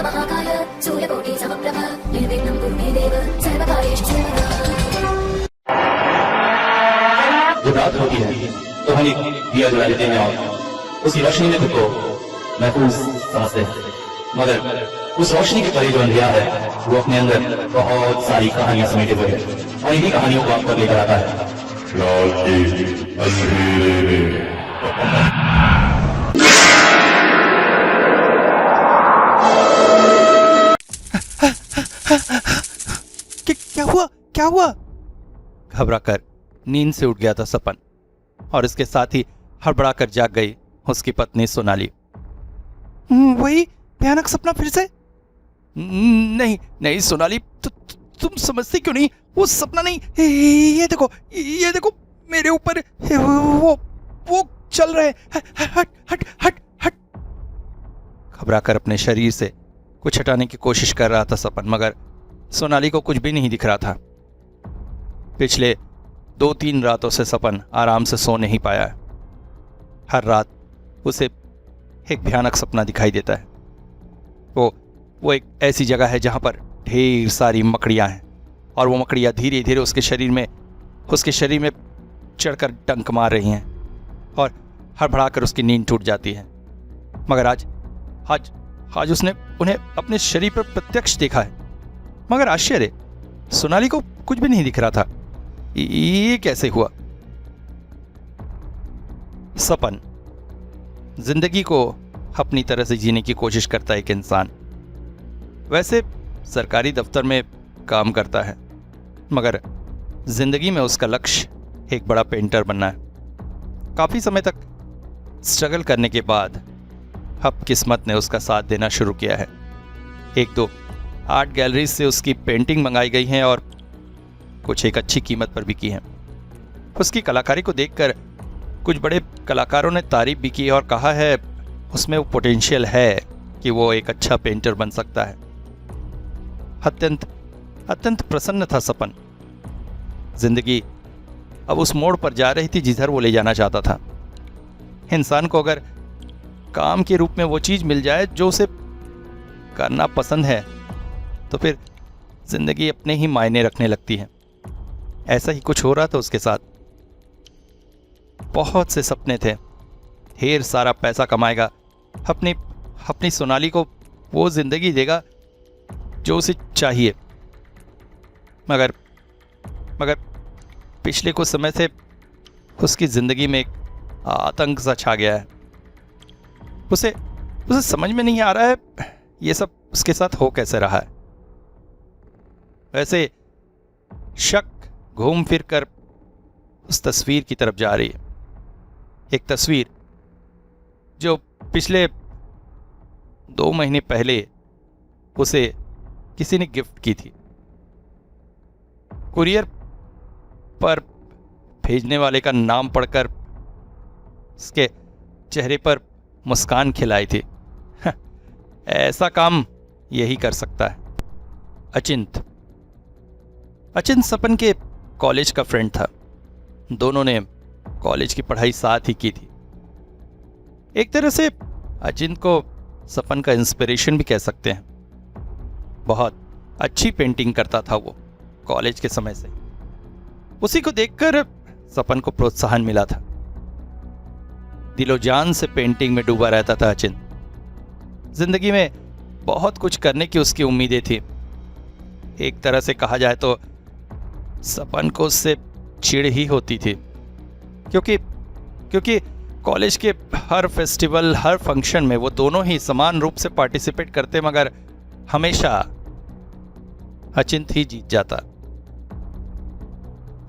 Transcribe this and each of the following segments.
महाकाय सूर्यकोटि समप्रभ निर्विघ्नं कुरु मे देव सर्वकार्येषु सर्वदा। जब रात होती है तो हम एक दिया जला देते हैं और उसकी रोशनी में खुद को महफूज समझते हैं, मगर उस रोशनी के परे जो अंधेरा है वो अपने अंदर बहुत सारी कहानियां समेटे हुए है और इन्हीं कहानियों को आप पर लेकर आता है। रात के अंधेरे में क्या हुआ? घबराकर नींद से उठ गया था सपन और इसके साथ ही हड़बड़ाकर जाग गई उसकी पत्नी सोनाली। वही भयानक सपना फिर से? नहीं सोनाली, तुम समझती क्यों नहीं? वो सपना नहीं, ये देखो मेरे ऊपर वो चल रहे। हट हट हट हट। घबराकर अपने शरीर से कुछ हटाने की कोशिश कर रहा था सपन, मगर सोनाली को कुछ भी नहीं दिख रहा था। पिछले 2-3 रातों से सपन आराम से सो नहीं पाया है। हर रात उसे एक भयानक सपना दिखाई देता है। वो एक ऐसी जगह है जहां पर ढेर सारी मकड़ियां हैं और वो मकड़ियां धीरे धीरे उसके शरीर में चढ़कर डंक मार रही हैं और हड़बड़ाकर उसकी नींद टूट जाती है। मगर आज उसने उन्हें अपने शरीर पर प्रत्यक्ष देखा है, मगर आश्चर्य, सोनाली को कुछ भी नहीं दिख रहा था। ये कैसे हुआ? सपन जिंदगी को अपनी तरह से जीने की कोशिश करता है एक इंसान। वैसे सरकारी दफ्तर में काम करता है, मगर जिंदगी में उसका लक्ष्य एक बड़ा पेंटर बनना है। काफी समय तक स्ट्रगल करने के बाद अब किस्मत ने उसका साथ देना शुरू किया है। 1-2 आर्ट गैलरीज से उसकी पेंटिंग मंगाई गई हैं और कुछ एक अच्छी कीमत पर बिकी हैं। उसकी कलाकारी को देखकर कुछ बड़े कलाकारों ने तारीफ भी की और कहा है उसमें वो पोटेंशियल है कि वो एक अच्छा पेंटर बन सकता है। अत्यंत प्रसन्न था सपन। जिंदगी अब उस मोड़ पर जा रही थी जिधर वो ले जाना चाहता था। इंसान को अगर काम के रूप में वो चीज मिल जाए जो उसे करना पसंद है तो फिर जिंदगी अपने ही मायने रखने लगती है। ऐसा ही कुछ हो रहा था उसके साथ। बहुत से सपने थे, ढेर सारा पैसा कमाएगा, अपनी सोनाली को वो जिंदगी देगा जो उसे चाहिए। मगर पिछले कुछ समय से उसकी जिंदगी में एक आतंक सा छा गया है। उसे समझ में नहीं आ रहा है ये सब उसके साथ हो कैसे रहा है। वैसे शक घूम फिर कर उस तस्वीर की तरफ जा रही है। एक तस्वीर जो पिछले 2 महीने पहले उसे किसी ने गिफ्ट की थी। कुरियर पर भेजने वाले का नाम पढ़कर उसके चेहरे पर मुस्कान खिलाई थी। ऐसा काम यही कर सकता है। अचिंत सपन के कॉलेज का फ्रेंड था। दोनों ने कॉलेज की पढ़ाई साथ ही की थी। एक तरह से अचिंत को सपन का इंस्पिरेशन भी कह सकते हैं। बहुत अच्छी पेंटिंग करता था वो कॉलेज के समय से। उसी को देखकर सपन को प्रोत्साहन मिला था। दिलो जान से पेंटिंग में डूबा रहता था अचिंत। जिंदगी में बहुत कुछ करने की उसकी उम्मीदें थी। एक तरह से कहा जाए तो सपन को उससे चिढ़ ही होती थी, क्योंकि कॉलेज के हर फेस्टिवल, हर फंक्शन में वो दोनों ही समान रूप से पार्टिसिपेट करते, मगर हमेशा अचिंत ही जीत जाता।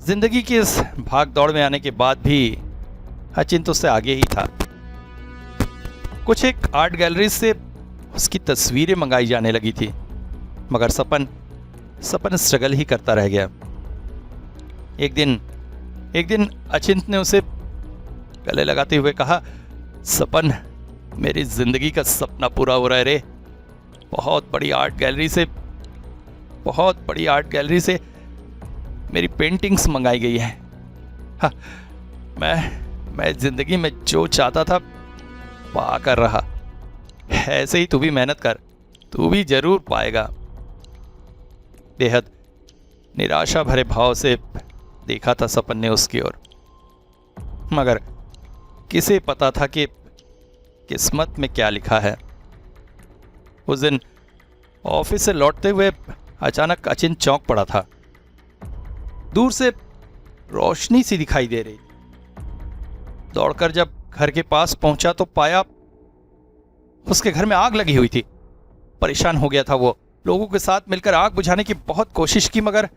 जिंदगी की इस भाग दौड़ में आने के बाद भी अचिंत उससे आगे ही था। कुछ एक आर्ट गैलरी से उसकी तस्वीरें मंगाई जाने लगी थी, मगर सपन स्ट्रगल ही करता रह गया। एक दिन अचिंत ने उसे गले लगाते हुए कहा, सपन, मेरी जिंदगी का सपना पूरा हो रहा है रे। बहुत बड़ी आर्ट गैलरी से मेरी पेंटिंग्स मंगाई गई है। हाँ, मैं जिंदगी में जो चाहता था पा कर रहा। ऐसे ही तू भी मेहनत कर, तू भी जरूर पाएगा। बेहद निराशा भरे भाव से देखा था सपन ने उसकी ओर, मगर किसे पता था कि किस्मत में क्या लिखा है। उस दिन ऑफिस से लौटते हुए अचानक अचिंत चौंक पड़ा था। दूर से रोशनी सी दिखाई दे रही। दौड़कर जब घर के पास पहुंचा तो पाया उसके घर में आग लगी हुई थी। परेशान हो गया था वो। लोगों के साथ मिलकर आग बुझाने की बहुत कोशिश की, मगर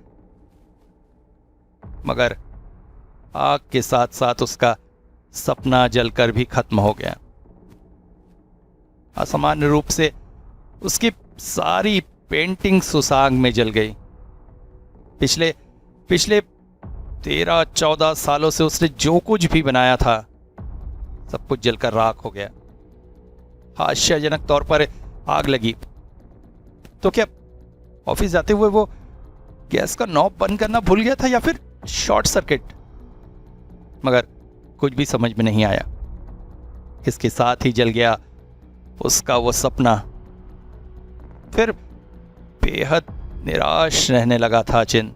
आग के साथ साथ उसका सपना जलकर भी खत्म हो गया। असामान्य रूप से उसकी सारी पेंटिंग्स उस आग में जल गई। पिछले 13-14 सालों से उसने जो कुछ भी बनाया था सब कुछ जलकर राख हो गया। हास्यजनक तौर पर आग लगी तो क्या ऑफिस जाते हुए वो गैस का नॉब बंद करना भूल गया था या फिर शॉर्ट सर्किट? मगर कुछ भी समझ में नहीं आया। इसके साथ ही जल गया उसका वो सपना। फिर बेहद निराश रहने लगा था अचिंत।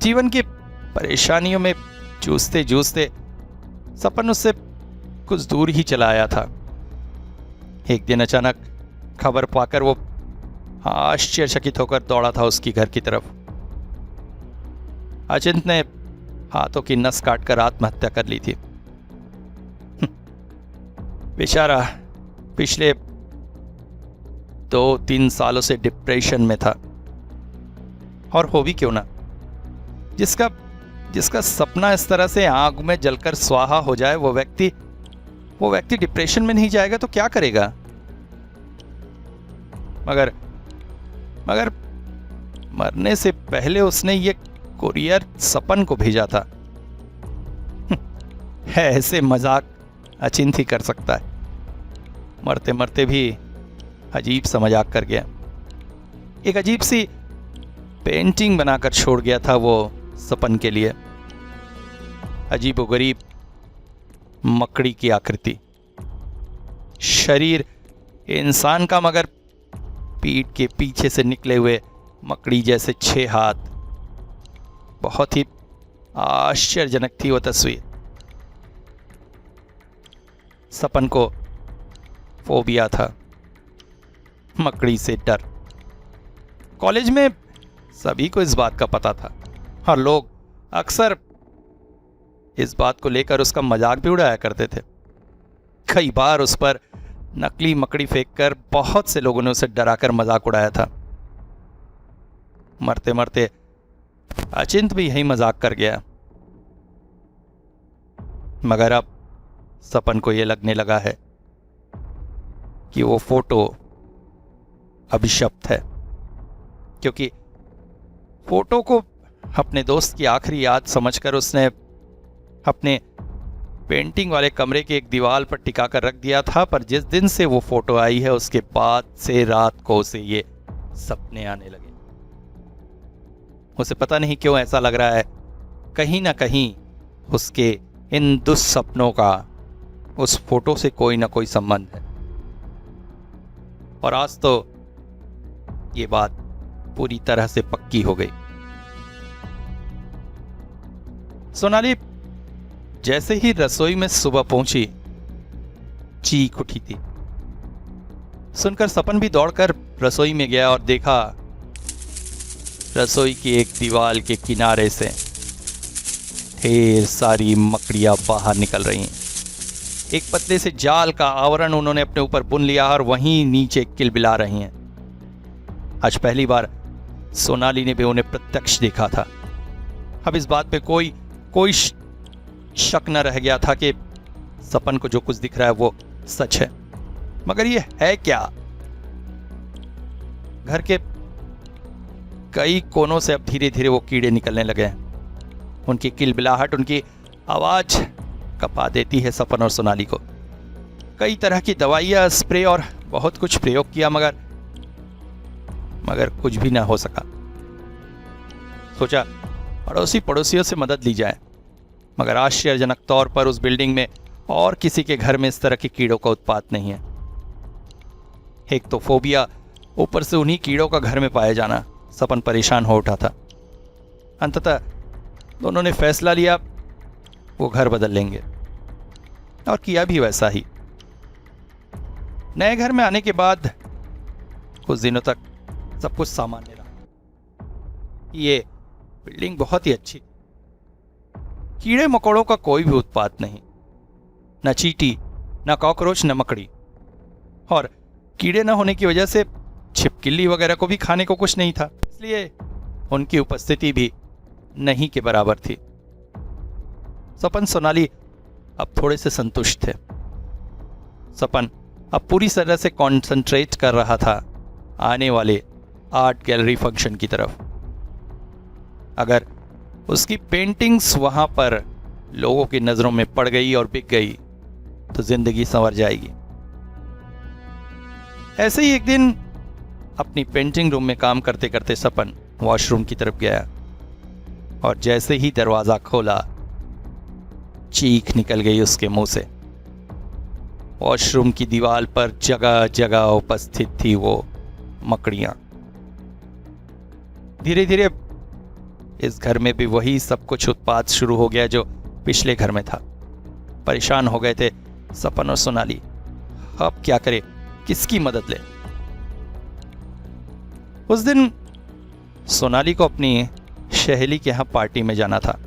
जीवन की परेशानियों में जूझते जूझते सपन उससे कुछ दूर ही चला आया था। एक दिन अचानक खबर पाकर वो आश्चर्यचकित होकर दौड़ा था उसकी घर की तरफ। अचिंत ने हाथों की नस काटकर आत्महत्या कर ली थी। बेचारा पिछले 2-3 सालों से डिप्रेशन में था। और हो भी क्यों ना, जिसका सपना इस तरह से आग में जलकर स्वाहा हो जाए, वो व्यक्ति डिप्रेशन में नहीं जाएगा तो क्या करेगा? मगर मरने से पहले उसने ये कुरियर सपन को भेजा था। है ऐसे मजाक अचिंत ही कर सकता है। मरते मरते भी अजीब सा मजाक कर गया। एक अजीब सी पेंटिंग बनाकर छोड़ गया था वो सपन के लिए। अजीबोगरीब मकड़ी की आकृति, शरीर इंसान का मगर पीठ के पीछे से निकले हुए मकड़ी जैसे 6 हाथ। बहुत ही आश्चर्यजनक थी वो तस्वीर। सपन को फोबिया था, मकड़ी से डर। कॉलेज में सभी को इस बात का पता था और लोग अक्सर इस बात को लेकर उसका मजाक भी उड़ाया करते थे। कई बार उस पर नकली मकड़ी फेंककर बहुत से लोगों ने उसे डराकर मजाक उड़ाया था। मरते मरते अचिंत भी यही मजाक कर गया। मगर अब सपन को यह लगने लगा है कि वो फोटो अभिशप्त है, क्योंकि फोटो को अपने दोस्त की आखिरी याद समझकर उसने अपने पेंटिंग वाले कमरे के एक दीवार पर टिका कर रख दिया था। पर जिस दिन से वो फोटो आई है उसके बाद से रात को उसे ये सपने आने लगे। उसे पता नहीं क्यों ऐसा लग रहा है, कहीं ना कहीं उसके इन दुस्सपनों का उस फोटो से कोई ना कोई संबंध है। और आज तो ये बात पूरी तरह से पक्की हो गई। सोनाली जैसे ही रसोई में सुबह पहुंची, चीख उठी थी। सुनकर सपन भी दौड़कर रसोई में गया और देखा रसोई की एक दीवार के किनारे से ढेर सारी मकड़ियां बाहर निकल रही हैं। एक पतले से जाल का आवरण उन्होंने अपने ऊपर बुन लिया और वहीं नीचे किलबिला रही हैं। आज पहली बार सोनाली ने भी उन्हें प्रत्यक्ष देखा था। अब इस बात पे कोई शक न रह गया था कि सपन को जो कुछ दिख रहा है वो सच है। मगर ये है क्या? घर के कई कोनों से अब धीरे धीरे वो कीड़े निकलने लगे हैं। उनकी किलबिलाहट, उनकी आवाज कपा देती है सपन और सोनाली को। कई तरह की दवाइयां, स्प्रे और बहुत कुछ प्रयोग किया, मगर कुछ भी ना हो सका। सोचा अड़ोसी पड़ोसियों से मदद ली जाए, मगर आश्चर्यजनक तौर पर उस बिल्डिंग में और किसी के घर में इस तरह के कीड़ों का उत्पात नहीं है। एक तो फोबिया, ऊपर से उन्हीं कीड़ों का घर में पाया जाना। सपन परेशान हो उठा था। अंततः दोनों ने फैसला लिया वो घर बदल लेंगे, और किया भी वैसा ही। नए घर में आने के बाद कुछ दिनों तक सब कुछ सामान्य रहा। ये बिल्डिंग बहुत ही अच्छी, कीड़े मकोड़ों का कोई भी उत्पात नहीं, न चींटी, न कॉकरोच, न मकड़ी, और कीड़े न होने की वजह से छिपकली वगैरह को भी खाने को कुछ नहीं था, इसलिए उनकी उपस्थिति भी नहीं के बराबर थी। सपन सोनाली अब थोड़े से संतुष्ट थे। सपन अब पूरी तरह से कंसंट्रेट कर रहा था आने वाले आर्ट गैलरी फंक्शन की तरफ। अगर उसकी पेंटिंग्स वहां पर लोगों की नजरों में पड़ गई और बिक गई तो जिंदगी संवर जाएगी। ऐसे ही एक दिन अपनी पेंटिंग रूम में काम करते करते सपन वॉशरूम की तरफ गया, और जैसे ही दरवाजा खोला चीख निकल गई उसके मुंह से। वॉशरूम की दीवार पर जगह जगह उपस्थित थी वो मकड़ियां। धीरे धीरे इस घर में भी वही सब कुछ उत्पात शुरू हो गया जो पिछले घर में था। परेशान हो गए थे सपन और सोनाली। अब क्या करे, किसकी मदद ले? उस दिन सोनाली को अपनी सहेली के यहां पार्टी में जाना था।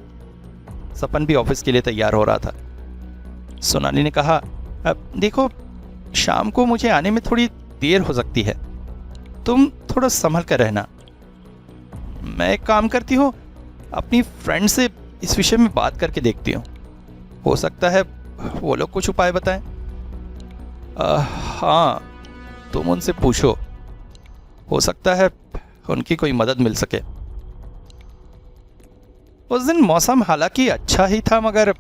सपन भी ऑफिस के लिए तैयार हो रहा था। सोनाली ने कहा, अब देखो, शाम को मुझे आने में थोड़ी देर हो सकती है, तुम थोड़ा संभल कर रहना। मैं एक काम करती हूँ, अपनी फ्रेंड से इस विषय में बात करके देखती हूँ, हो सकता है वो लोग कुछ उपाय बताएं। हाँ, तुम उनसे पूछो, हो सकता है उनकी कोई मदद मिल सके। उस दिन मौसम हालांकि अच्छा ही था, मगर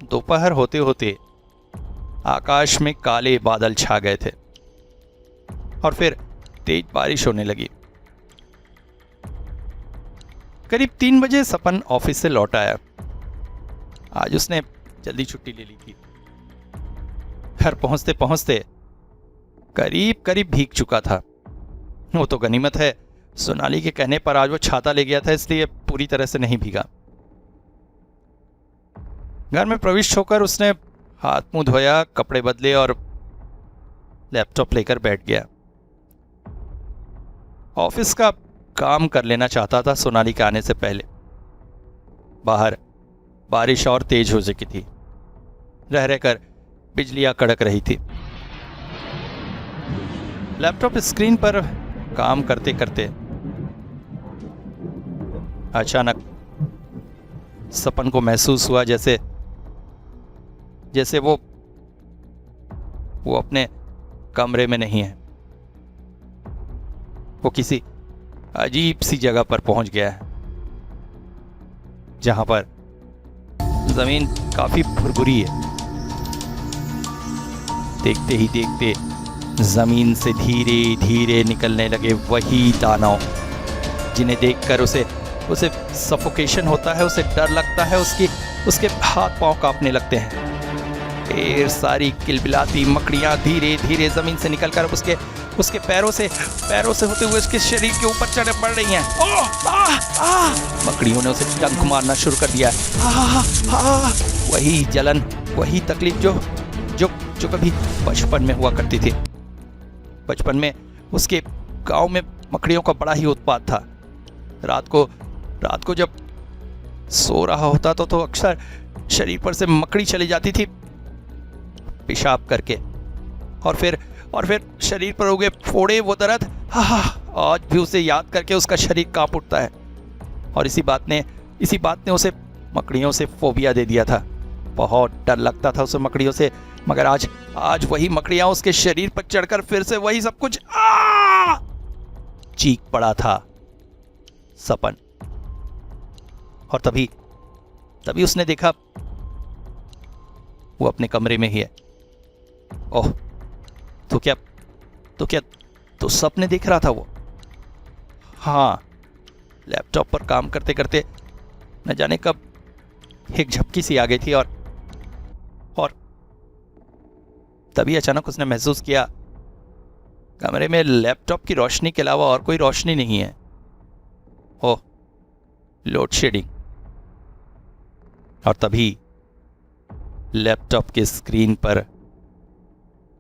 दोपहर होते होते आकाश में काले बादल छा गए थे और फिर तेज बारिश होने लगी। करीब 3 बजे सपन ऑफिस से लौट आया। आज उसने जल्दी छुट्टी ले ली थी। घर पहुंचते पहुंचते करीब करीब भीग चुका था। वो तो गनीमत है, सोनाली के कहने पर आज वो छाता ले गया था, इसलिए पूरी तरह से नहीं भीगा। घर में प्रविष्ट होकर उसने हाथ मुंह धोया, कपड़े बदले और लैपटॉप लेकर बैठ गया। ऑफिस का काम कर लेना चाहता था सोनाली के आने से पहले। बाहर बारिश और तेज हो चुकी थी, रह रहकर बिजलियां कड़क रही थी। लैपटॉप स्क्रीन पर काम करते करते अचानक सपन को महसूस हुआ जैसे वो अपने कमरे में नहीं है। वो किसी अजीब सी जगह पर पहुंच गया है, जहां पर जमीन काफी भुरभुरी है। देखते ही देखते जमीन से धीरे धीरे निकलने लगे वही दानव जिन्हें देखकर उसे सफोकेशन होता है, उसे डर लगता है, उसके हाथ पांव कांपने लगते हैं। ढेर सारी किलबिलाती मकड़ियां धीरे धीरे जमीन से निकलकर उसके पैरों से होते हुए उसके शरीर के ऊपर चढ़ पड़ रही हैं। मकड़ियों ने उसे डंक मारना शुरू कर दिया। वही जलन, वही तकलीफ जो कभी बचपन में हुआ करती थी। बचपन में उसके गांव में मकड़ियों का बड़ा ही उत्पात था। रात को जब सो रहा होता तो अक्सर शरीर पर से मकड़ी चली जाती थी पेशाब करके, और फिर शरीर पर हो गए फोड़े, वो दर्द, आज भी उसे याद करके उसका शरीर कांप उठता है। और इसी बात ने उसे मकड़ियों से फोबिया दे दिया था। बहुत डर लगता था उसे मकड़ियों से, मगर आज वही मकड़ियां उसके शरीर पर चढ़कर फिर से वही सब कुछ चीख पड़ा था सपन। और तभी उसने देखा वो अपने कमरे में ही है। ओह, तो सपने देख रहा था वो। हाँ, लैपटॉप पर काम करते करते न जाने कब एक झपकी सी आ गई थी, और तभी अचानक उसने महसूस किया कमरे में लैपटॉप की रोशनी के अलावा और कोई रोशनी नहीं है। ओह, लोड शेडिंग। और तभी लैपटॉप के स्क्रीन पर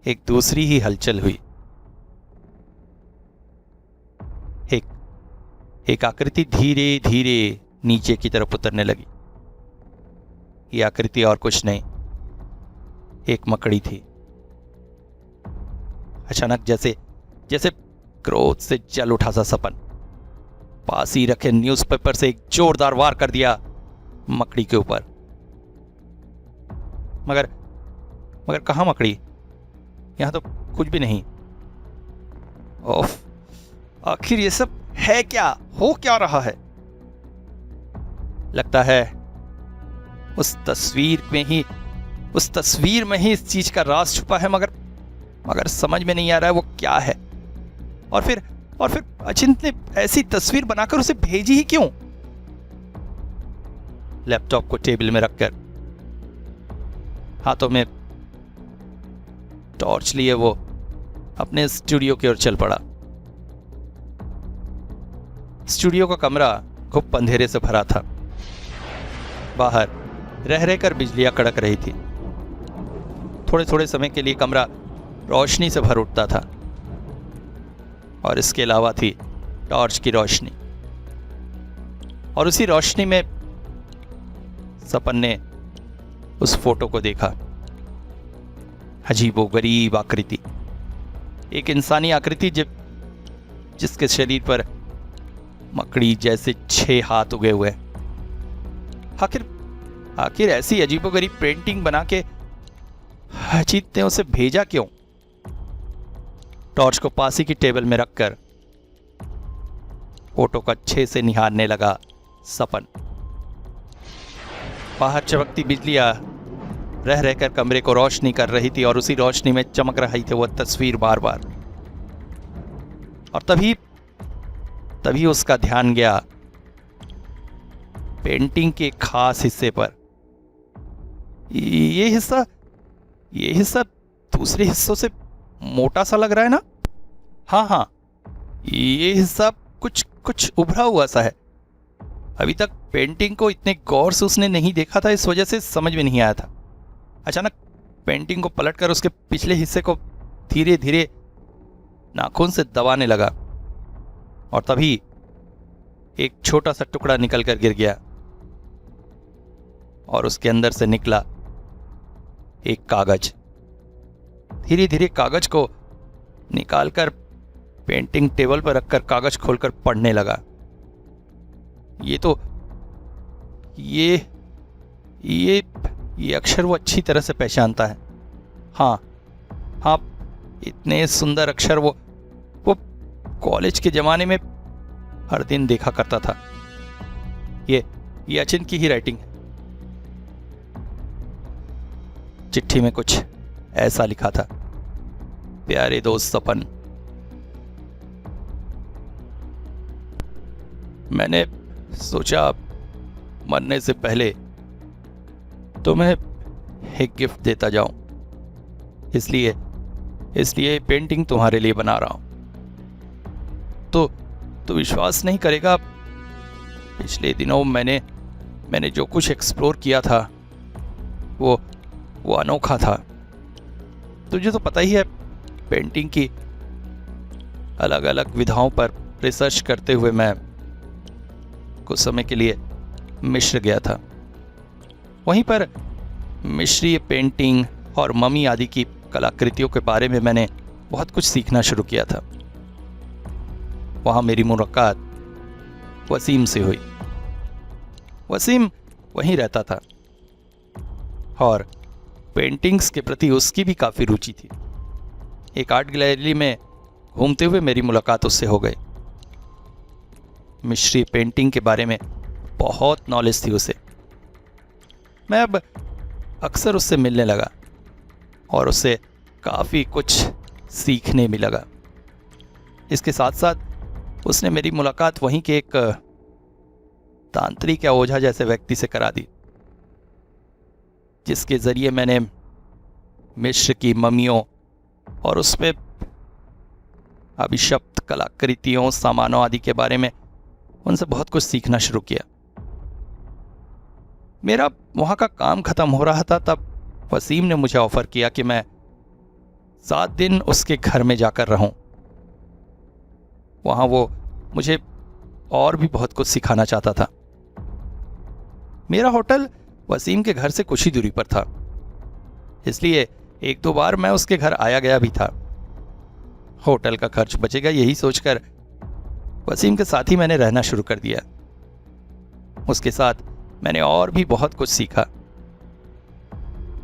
एक दूसरी ही हलचल हुई। एक आकृति धीरे धीरे नीचे की तरफ उतरने लगी। यह आकृति और कुछ नहीं, एक मकड़ी थी। अचानक जैसे जैसे क्रोध से जल उठा सा सपन, पास ही रखे न्यूज़पेपर से एक जोरदार वार कर दिया मकड़ी के ऊपर। मगर कहां मकड़ी? यहां तो कुछ भी नहीं। ओफ, आखिर ये सब है क्या? हो क्या रहा है? लगता है उस तस्वीर में ही इस चीज का राज छुपा है, मगर समझ में नहीं आ रहा है वो क्या है। और फिर अचिंत ने ऐसी तस्वीर बनाकर उसे भेजी ही क्यों? लैपटॉप को टेबल में रखकर हाथों में टॉर्च लिए वो अपने स्टूडियो की ओर चल पड़ा। स्टूडियो का कमरा खूब अंधेरे से भरा था। बाहर रह रहकर बिजलियां कड़क रही थी। थोड़े थोड़े समय के लिए कमरा रोशनी से भर उठता था और इसके अलावा थी टॉर्च की रोशनी। और उसी रोशनी में सपन ने उस फोटो को देखा। अजीबोगरीब आकृति, एक इंसानी आकृति जिसके शरीर पर मकड़ी जैसे 6 हाथ उगे हुए। आखिर ऐसी अजीबोगरीब पेंटिंग बना के अजीत ने उसे भेजा क्यों? टॉर्च को पास ही की टेबल में रखकर फोटो को अच्छे से निहारने लगा सपन। बाहर चमकती बिजलियां रह रहकर कमरे को रोशनी कर रही थी और उसी रोशनी में चमक रही थी वह तस्वीर बार बार। और तभी उसका ध्यान गया पेंटिंग के खास हिस्से पर। ये हिस्सा दूसरे हिस्सों से मोटा सा लग रहा है ना? हाँ, ये हिस्सा कुछ उभरा हुआ सा है। अभी तक पेंटिंग को इतने गौर से उसने नहीं देखा था, इस वजह से समझ में नहीं आया था। अचानक पेंटिंग को पलटकर उसके पिछले हिस्से को धीरे धीरे नाखून से दबाने लगा और तभी एक छोटा सा टुकड़ा निकलकर गिर गया और उसके अंदर से निकला एक कागज। धीरे धीरे कागज को निकालकर पेंटिंग टेबल पर रखकर कागज खोलकर पढ़ने लगा। ये अक्षर वो अच्छी तरह से पहचानता है। हाँ, इतने सुंदर अक्षर वो कॉलेज के जमाने में हर दिन देखा करता था। ये अचिंत की ही राइटिंग है। चिट्ठी में कुछ ऐसा लिखा था, प्यारे दोस्त सपन, मैंने सोचा मरने से पहले तुम्हें एक गिफ्ट देता जाऊं, इसलिए पेंटिंग तुम्हारे लिए बना रहा हूं। तो विश्वास नहीं करेगा, पिछले दिनों मैंने जो कुछ एक्सप्लोर किया था वो अनोखा था। तुझे तो पता ही है, पेंटिंग की अलग अलग विधाओं पर रिसर्च करते हुए मैं कुछ समय के लिए मिस्र गया था। वहीं पर मिस्रीय पेंटिंग और ममी आदि की कलाकृतियों के बारे में मैंने बहुत कुछ सीखना शुरू किया था। वहां मेरी मुलाकात वसीम से हुई। वसीम वहीं रहता था और पेंटिंग्स के प्रति उसकी भी काफ़ी रुचि थी। एक आर्ट गैलरी में घूमते हुए मेरी मुलाकात उससे हो गई। मिस्री पेंटिंग के बारे में बहुत नॉलेज थी उसे। मैं अब अक्सर उससे मिलने लगा और उससे काफ़ी कुछ सीखने भी लगा। इसके साथ साथ उसने मेरी मुलाकात वहीं के एक तांत्रिक या ओझा जैसे व्यक्ति से करा दी, जिसके ज़रिए मैंने मिस्र की ममियों और उसमें अभिशप्त कलाकृतियों, सामानों आदि के बारे में उनसे बहुत कुछ सीखना शुरू किया। मेरा वहाँ का काम खत्म हो रहा था तब वसीम ने मुझे ऑफर किया कि मैं 7 दिन उसके घर में जाकर रहूं। वहाँ वो मुझे और भी बहुत कुछ सिखाना चाहता था। मेरा होटल वसीम के घर से कुछ ही दूरी पर था, इसलिए 1-2 बार मैं उसके घर आया गया भी था। होटल का खर्च बचेगा यही सोचकर वसीम के साथ ही मैंने रहना शुरू कर दिया। उसके साथ मैंने और भी बहुत कुछ सीखा।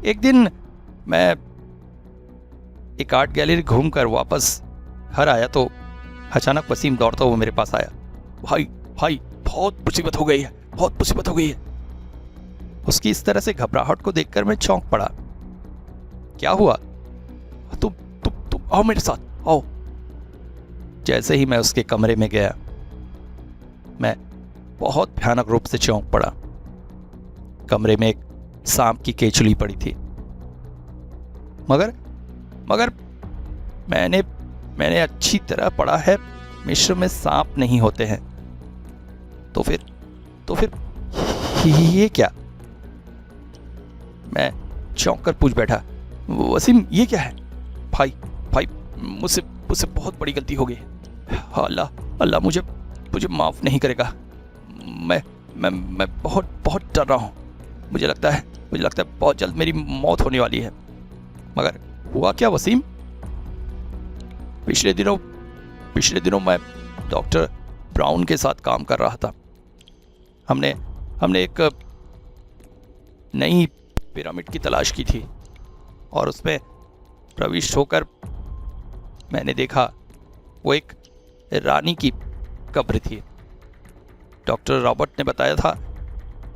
एक दिन मैं एक आर्ट गैलरी घूमकर वापस घर आया तो अचानक वसीम दौड़ता हुआ मेरे पास आया। भाई भाई बहुत मुसीबत हो गई है, बहुत मुसीबत हो गई है। उसकी इस तरह से घबराहट को देखकर मैं चौंक पड़ा। क्या हुआ? तुम आओ मेरे साथ, आओ। जैसे ही मैं उसके कमरे में गया मैं बहुत भयानक रूप से चौंक पड़ा। कमरे में एक सांप की केचुली पड़ी थी, मगर मैंने अच्छी तरह पढ़ा है मिस्र में सांप नहीं होते हैं। तो फिर ये क्या? मैं चौंक कर पूछ बैठा, वसीम ये क्या है? भाई मुझसे बहुत बड़ी गलती हो गई। अल्लाह मुझे माफ नहीं करेगा। मैं बहुत डर रहा हूँ। मुझे लगता है बहुत जल्द मेरी मौत होने वाली है। मगर हुआ क्या वसीम? पिछले दिनों मैं डॉक्टर ब्राउन के साथ काम कर रहा था। हमने एक नई पिरामिड की तलाश की थी और उसमें प्रविष्ट होकर मैंने देखा वो एक रानी की कब्र थी। डॉक्टर रॉबर्ट ने बताया था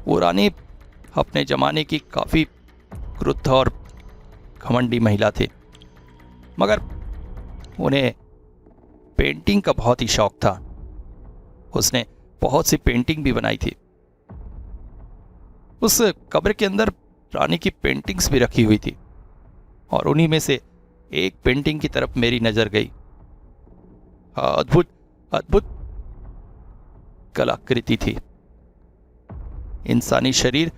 वो रानी अपने जमाने की काफ़ी क्रुद्ध और घमंडी महिला थी, मगर उन्हें पेंटिंग का बहुत ही शौक था। उसने बहुत सी पेंटिंग भी बनाई थी। उस कब्र के अंदर रानी की पेंटिंग्स भी रखी हुई थी और उन्हीं में से एक पेंटिंग की तरफ मेरी नजर गई। अद्भुत कलाकृति थी। इंसानी शरीर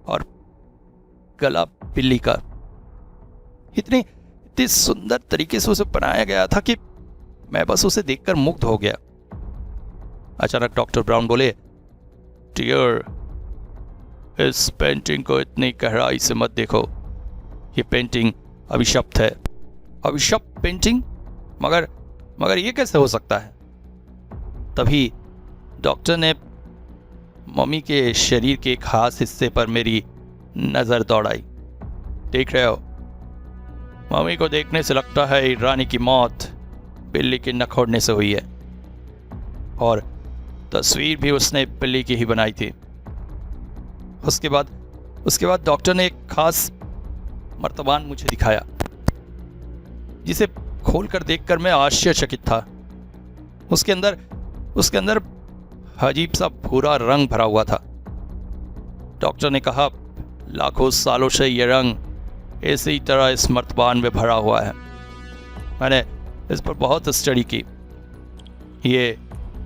और गला बिल्ली का इतनी सुंदर तरीके से उसे बनाया गया था कि मैं बस उसे देखकर मुग्ध हो गया। अचानक डॉक्टर ब्राउन बोले, डियर, इस पेंटिंग को इतनी गहराई से मत देखो। ये पेंटिंग अभिशप्त है। अभिशप्त पेंटिंग? मगर ये कैसे हो सकता है? तभी डॉक्टर ने मम्मी के शरीर के खास हिस्से पर मेरी नजर दौड़ाई। देख रहे हो, मम्मी को देखने से लगता है रानी की मौत बिल्ली के नखोड़ने से हुई है और तस्वीर भी उसने बिल्ली की ही बनाई थी। उसके बाद डॉक्टर ने एक खास मर्तबान मुझे दिखाया जिसे खोलकर देखकर मैं आश्चर्यचकित था। उसके अंदर अजीब सा भूरा रंग भरा हुआ था। डॉक्टर ने कहा, लाखों सालों से यह रंग इसी तरह इस मर्तबान में भरा हुआ है। मैंने इस पर बहुत स्टडी की। ये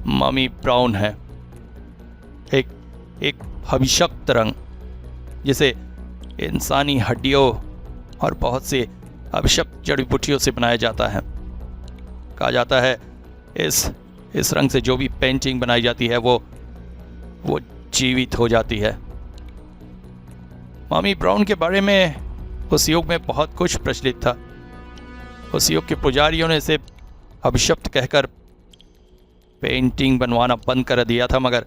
मम्मी ब्राउन है, एक अभिशप्त रंग जिसे इंसानी हड्डियों और बहुत से अभिशप्त जड़ी बूटियों से बनाया जाता है। कहा जाता है इस रंग से जो भी पेंटिंग बनाई जाती है वो जीवित हो जाती है। मम्मी ब्राउन के बारे में उस युग में बहुत कुछ प्रचलित था। उस युग के पुजारियों ने इसे अभिशप्त कहकर पेंटिंग बनवाना बंद कर दिया था, मगर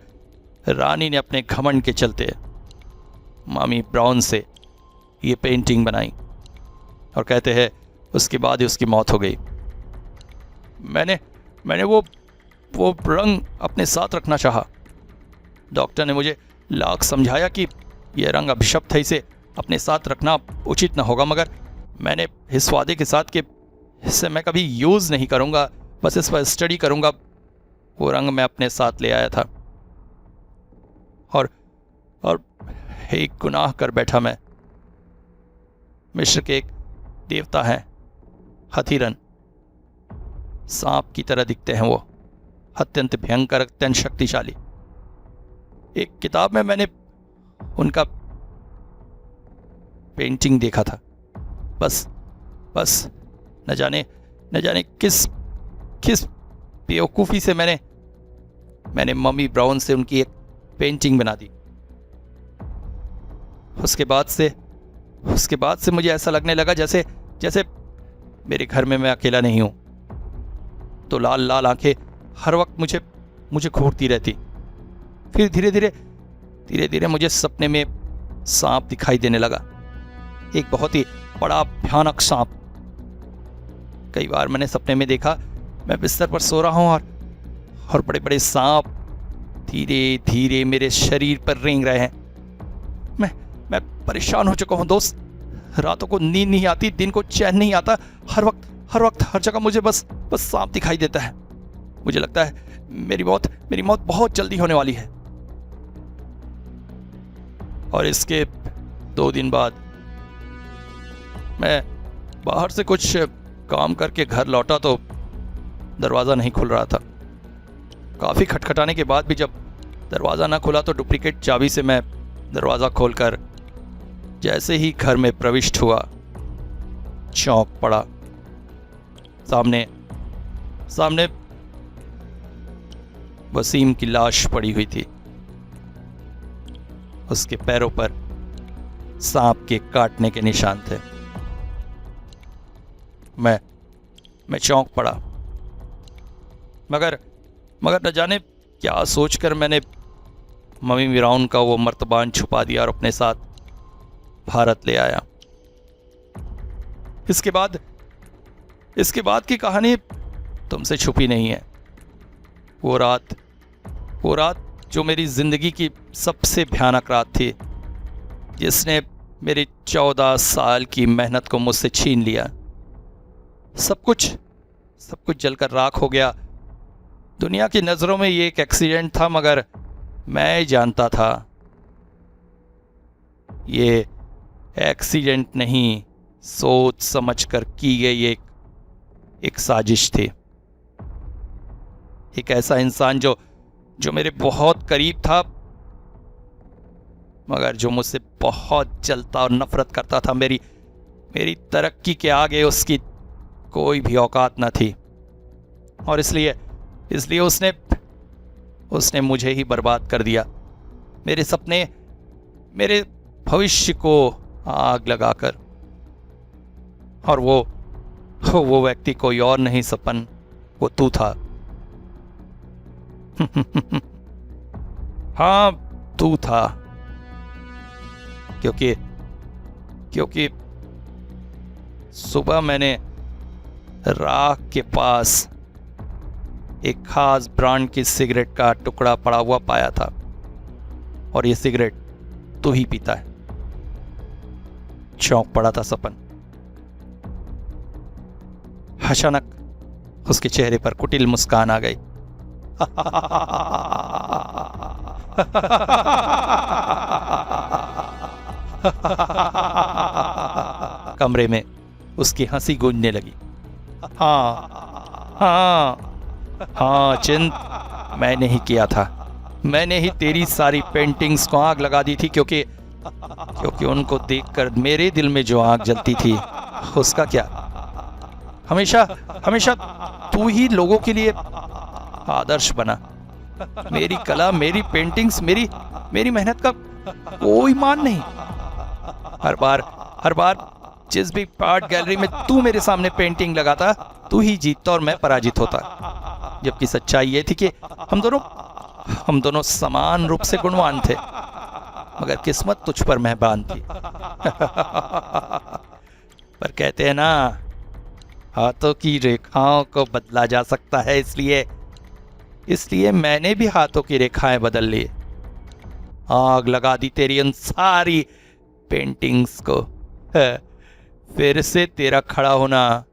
रानी ने अपने घमंड के चलते मम्मी ब्राउन से ये पेंटिंग बनाई और कहते हैं उसके बाद ही उसकी मौत हो गई। मैंने वो रंग अपने साथ रखना चाहा। डॉक्टर ने मुझे लाख समझाया कि यह रंग अभिशप्त है, इसे अपने साथ रखना उचित न होगा, मगर मैंने इस वादे के साथ कि इसे मैं कभी यूज़ नहीं करूँगा, बस इस पर स्टडी करूँगा, वो रंग मैं अपने साथ ले आया था और एक गुनाह कर बैठा मैं। मिस्र के एक देवता हैं हथीरन, सांप की तरह दिखते हैं वो, अत्यंत भयंकर, अत्यंत शक्तिशाली। एक किताब में मैंने उनका पेंटिंग देखा था। बस न जाने किस बेवकूफ़ी से मैंने मम्मी ब्राउन से उनकी एक पेंटिंग बना दी। उसके बाद से मुझे ऐसा लगने लगा जैसे मेरे घर में मैं अकेला नहीं हूं। तो लाल लाल आंखें हर वक्त मुझे घूरती रहती। फिर धीरे धीरे मुझे सपने में सांप दिखाई देने लगा, एक बहुत ही बड़ा भयानक सांप। कई बार मैंने सपने में देखा मैं बिस्तर पर सो रहा हूं और बड़े बड़े सांप धीरे धीरे मेरे शरीर पर रेंग रहे हैं। मैं परेशान हो चुका हूं दोस्त। रातों को नींद नहीं आती, दिन को चैन नहीं आता। हर वक्त हर जगह मुझे बस सांप दिखाई देता है। मुझे लगता है मेरी मौत बहुत जल्दी होने वाली है। और इसके 2 दिन बाद मैं बाहर से कुछ काम करके घर लौटा तो दरवाज़ा नहीं खुल रहा था। काफ़ी खटखटाने के बाद भी जब दरवाज़ा ना खुला तो डुप्लीकेट चाबी से मैं दरवाज़ा खोलकर जैसे ही घर में प्रविष्ट हुआ, चौंक पड़ा। सामने वसीम की लाश पड़ी हुई थी। उसके पैरों पर सांप के काटने के निशान थे। मैं चौंक पड़ा, मगर न जाने क्या सोचकर मैंने मम्मी ब्राउन का वो मर्तबान छुपा दिया और अपने साथ भारत ले आया। इसके बाद की कहानी तुमसे छुपी नहीं है। वो रात जो मेरी जिंदगी की सबसे भयानक रात थी, जिसने मेरी 14 साल की मेहनत को मुझसे छीन लिया। सब कुछ जलकर राख हो गया। दुनिया की नज़रों में ये एक एक्सीडेंट था, मगर मैं जानता था ये एक्सीडेंट नहीं, सोच समझकर की गई एक साजिश थी। एक ऐसा इंसान जो मेरे बहुत करीब था, मगर जो मुझसे बहुत जलता और नफरत करता था। मेरी तरक्की के आगे उसकी कोई भी औकात न थी, और इसलिए उसने मुझे ही बर्बाद कर दिया। मेरे सपने, मेरे भविष्य को आग लगाकर। और वो व्यक्ति कोई और नहीं सपन, वो तू था। हाँ, तू था। क्योंकि सुबह मैंने राख के पास एक खास ब्रांड की सिगरेट का टुकड़ा पड़ा हुआ पाया था, और ये सिगरेट तू ही पीता है। चौंक पड़ा था सपन। अचानक उसके चेहरे पर कुटिल मुस्कान आ गई। कमरे में उसकी हंसी गूंजने लगी। हाँ चिंत, मैंने ही किया था। मैंने ही तेरी सारी पेंटिंग्स को आग लगा दी थी, क्योंकि उनको देखकर मेरे दिल में जो आग जलती थी, उसका क्या। हमेशा तू ही लोगों के लिए आदर्श बना। मेरी कला, मेरी पेंटिंग्स, मेरी मेहनत का कोई मान नहीं। हर बार जिस भी आर्ट गैलरी में तू मेरे सामने पेंटिंग लगाता, तू ही जीतता और मैं पराजित होता। जबकि सच्चाई ये थी कि हम दोनों समान रूप से गुणवान थे, मगर किस्मत तुझ पर मेहरबान थी। पर कहते हैं ना, हाथों की रेखाओं को बदला जा सकता है, इसलिए मैंने भी हाथों की रेखाएं बदल ली। आग लगा दी तेरी उन सारी पेंटिंग्स को। फिर से तेरा खड़ा होना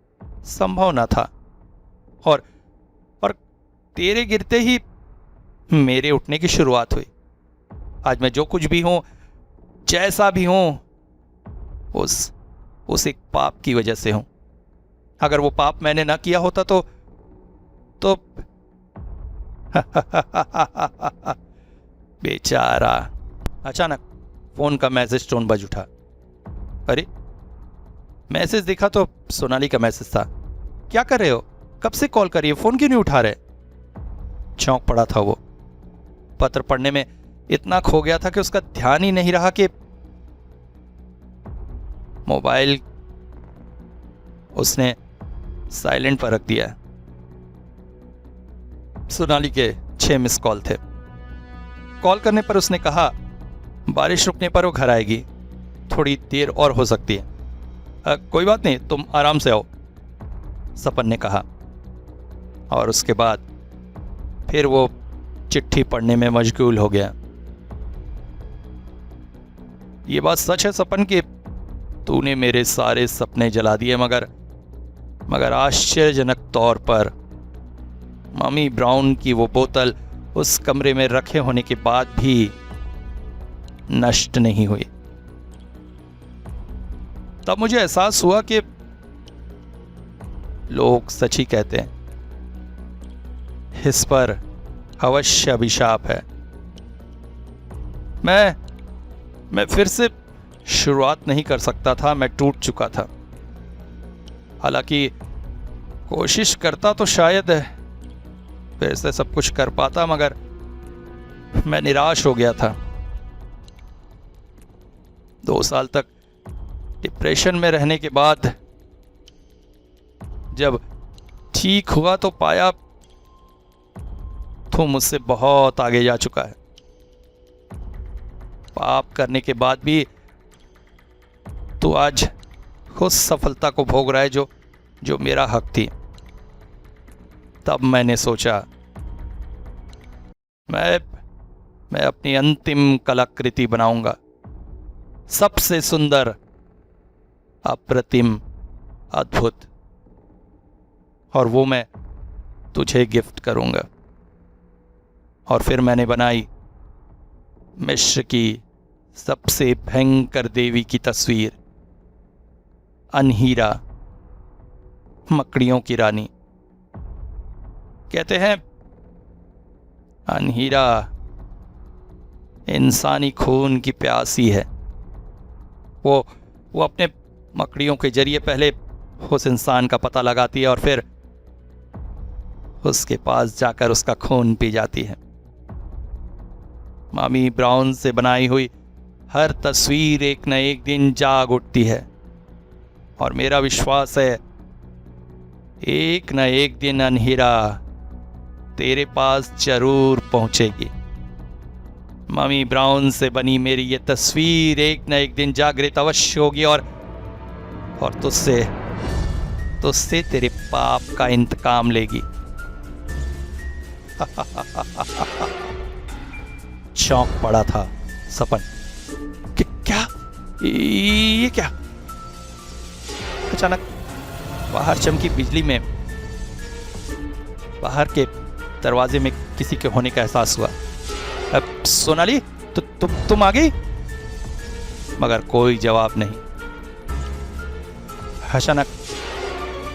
संभव न था, और तेरे गिरते ही मेरे उठने की शुरुआत हुई। आज मैं जो कुछ भी हूं, जैसा भी हूं, उस एक पाप की वजह से हूं। अगर वो पाप मैंने ना किया होता तो तो बेचारा। अचानक फोन का मैसेज टोन बज उठा। अरे, मैसेज देखा तो सोनाली का मैसेज था। क्या कर रहे हो? कब से कॉल करिए, फोन क्यों नहीं उठा रहे? चौंक पड़ा था वो। पत्र पढ़ने में इतना खो गया था कि उसका ध्यान ही नहीं रहा कि मोबाइल उसने साइलेंट पर रख दिया। सोनाली के 6 मिस कॉल थे। कॉल करने पर उसने कहा बारिश रुकने पर वो घर आएगी, थोड़ी देर और हो सकती है। कोई बात नहीं, तुम आराम से आओ, सपन ने कहा। और उसके बाद फिर वो चिट्ठी पढ़ने में मशगूल हो गया। ये बात सच है सपन कि तूने मेरे सारे सपने जला दिए, मगर आश्चर्यजनक तौर पर मम्मी ब्राउन की वो बोतल उस कमरे में रखे होने के बाद भी नष्ट नहीं हुई। तब मुझे एहसास हुआ कि लोग सच ही कहते हैं, इस पर अवश्य अभिशाप है। मैं फिर से शुरुआत नहीं कर सकता था, मैं टूट चुका था। हालांकि कोशिश करता तो शायद फिर से सब कुछ कर पाता, मगर मैं निराश हो गया था। 2 साल तक डिप्रेशन में रहने के बाद जब ठीक हुआ तो पाया तू मुझसे बहुत आगे जा चुका है। पाप करने के बाद भी तू आज उस सफलता को भोग रहा है जो मेरा हक थी। तब मैंने सोचा मैं अपनी अंतिम कलाकृति बनाऊंगा, सबसे सुंदर, अप्रतिम, अद्भुत, और वो मैं तुझे गिफ्ट करूंगा। और फिर मैंने बनाई मिस्र की सबसे भयंकर देवी की तस्वीर, अनहीरा, मकड़ियों की रानी। कहते हैं अनहीरा इंसानी खून की प्यासी है। वो अपने मकड़ियों के जरिए पहले उस इंसान का पता लगाती है और फिर उसके पास जाकर उसका खून पी जाती है। मामी ब्राउन से बनाई हुई हर तस्वीर एक न एक दिन जाग उठती है, और मेरा विश्वास है एक न एक दिन अनहीरा तेरे पास जरूर पहुंचेगी। मम्मी ब्राउन से बनी मेरी ये तस्वीर एक न एक दिन जागृत अवश्य होगी और तुझसे तेरे पाप का इंतकाम लेगी। चौंक पड़ा था सपन। क्या ये क्या? अचानक बाहर चमकी बिजली में बाहर के दरवाजे में किसी के होने का एहसास हुआ। अब सोनाली, तुम आ गई? मगर कोई जवाब नहीं। अचानक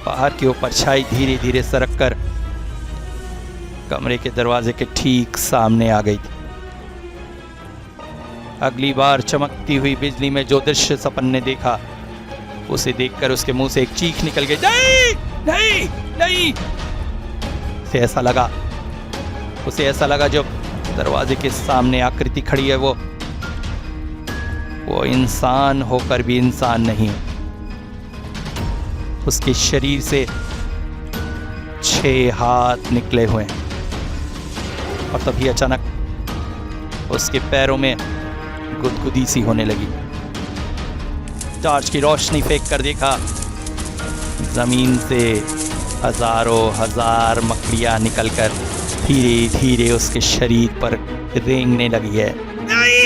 बाहर की वो परछाई धीरे धीरे सरक कर कमरे के दरवाजे के ठीक सामने आ गई थी। अगली बार चमकती हुई बिजली में जो दृश्य सपन ने देखा, उसे देखकर उसके मुंह से एक चीख निकल गई, नहीं नहीं नहीं। उसे ऐसा लगा जो दरवाजे के सामने आकृति खड़ी है वो इंसान होकर भी इंसान नहीं। उसके शरीर से 6 हाथ निकले हुए हैं। और तभी अचानक उसके पैरों में गुदगुदी सी होने लगी। टॉर्च की रोशनी फेंक कर देखा, जमीन से हजारों हजार मकड़ियां निकलकर धीरे धीरे उसके शरीर पर रेंगने लगी है। नहीं!